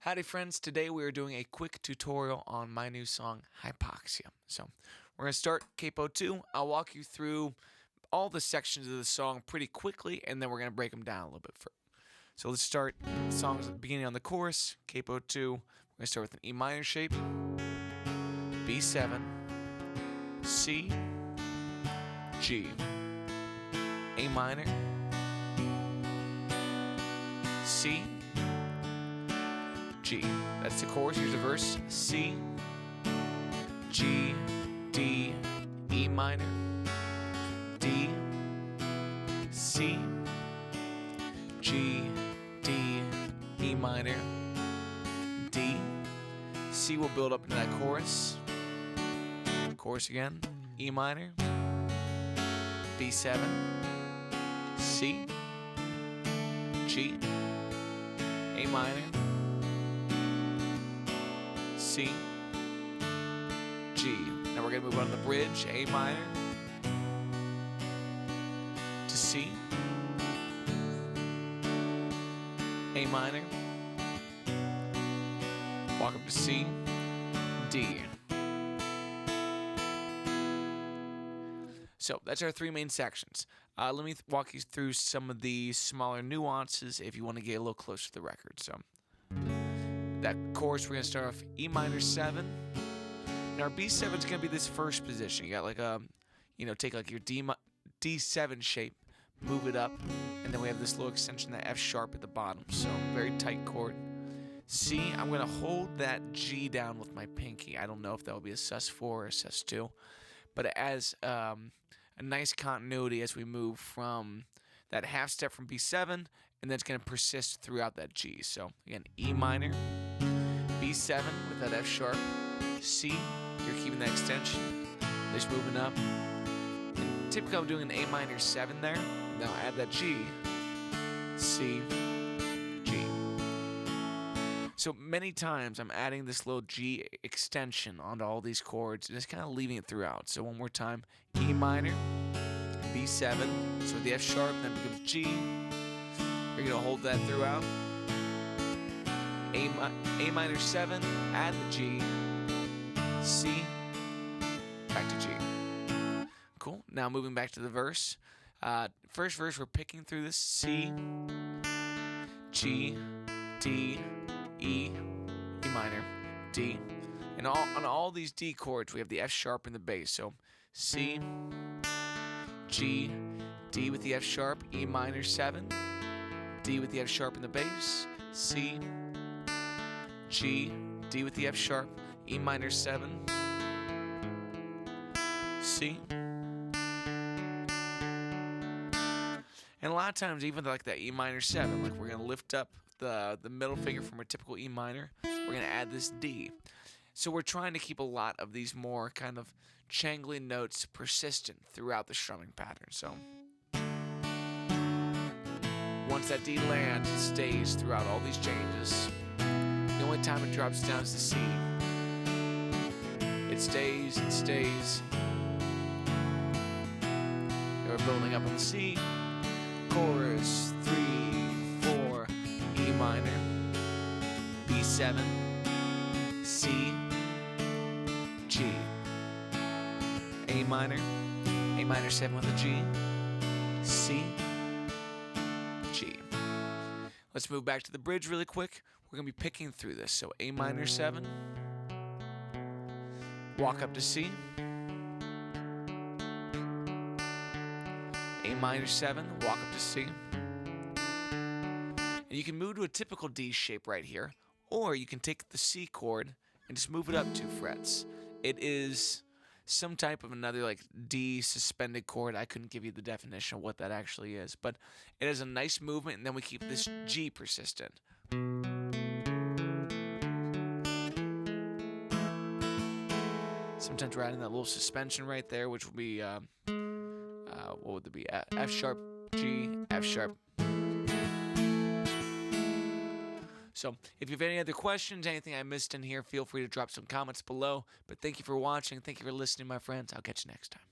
Howdy friends, today we are doing a quick tutorial on my new song, Hypoxia. So we're going to start capo 2. I'll walk you through all the sections of the song pretty quickly, and then we're going to break them down a little bit further. So let's start the songs at the beginning on the chorus, capo 2. We're going to start with an E minor shape, B7, C, G, A minor, C, G. That's the chorus. Here's the verse. C, G, D, E minor, D, C, G, D, E minor, D. C will build up into that chorus. Chorus again. E minor, B7, C, G, A minor, C, G. Now we're going to move on to the bridge. A minor to C, A minor, walk up to C, D. So that's our three main sections. Let me walk you through some of the smaller nuances if you want to get a little closer to the record. So that chorus, we're going to start off E minor 7. Now our B7 is going to be this first position. You got like a, take like your D7 shape, move it up, and then we have this little extension, that F sharp at the bottom. So very tight chord. C, I'm going to hold that G down with my pinky. I don't know if that will be a sus4 or a sus2, but it adds a nice continuity as we move from that half step from B7, and then it's going to persist throughout that G. So again, E minor, B7 with that F sharp, C, you're keeping that extension, just moving up. And typically I'm doing an A minor 7 there. Now add that G, C, G. So many times I'm adding this little G extension onto all these chords and just kind of leaving it throughout. So one more time, E minor, B7, so the F sharp, then becomes G. You're going to hold that throughout. A minor 7, add the G, C, back to G. Cool. Now moving back to the verse. First verse, we're picking through this C, G, D, E, E minor, D. And on all these D chords, we have the F sharp in the bass. So C, G, D with the F sharp, E minor 7, D with the F sharp in the bass, C, G, D with the F sharp, E minor 7, C. And a lot of times, even like that E minor 7, like we're going to lift up the middle finger from a typical E minor, we're going to add this D. So we're trying to keep a lot of these more kind of jangly notes persistent throughout the strumming pattern. So once that D lands, it stays throughout all these changes. The only time it drops down is the C. It stays, it stays. And we're building up on the C. Chorus, 3, 4, E minor, B7, C, G, A minor 7 with a G, C, G. Let's move back to the bridge really quick. We're going to be picking through this. So A minor 7, walk up to C, A minor 7, walk up to C. And you can move to a typical D shape right here, or you can take the C chord and just move it up 2 frets. It is some type of another like D suspended chord. I couldn't give you the definition of what that actually is, but it has a nice movement, and then we keep this G persistent. Sometimes we're adding that little suspension right there, which will be, what would it be? F sharp, G, F sharp. So if you have any other questions, anything I missed in here, feel free to drop some comments below. But thank you for watching. Thank you for listening, my friends. I'll catch you next time.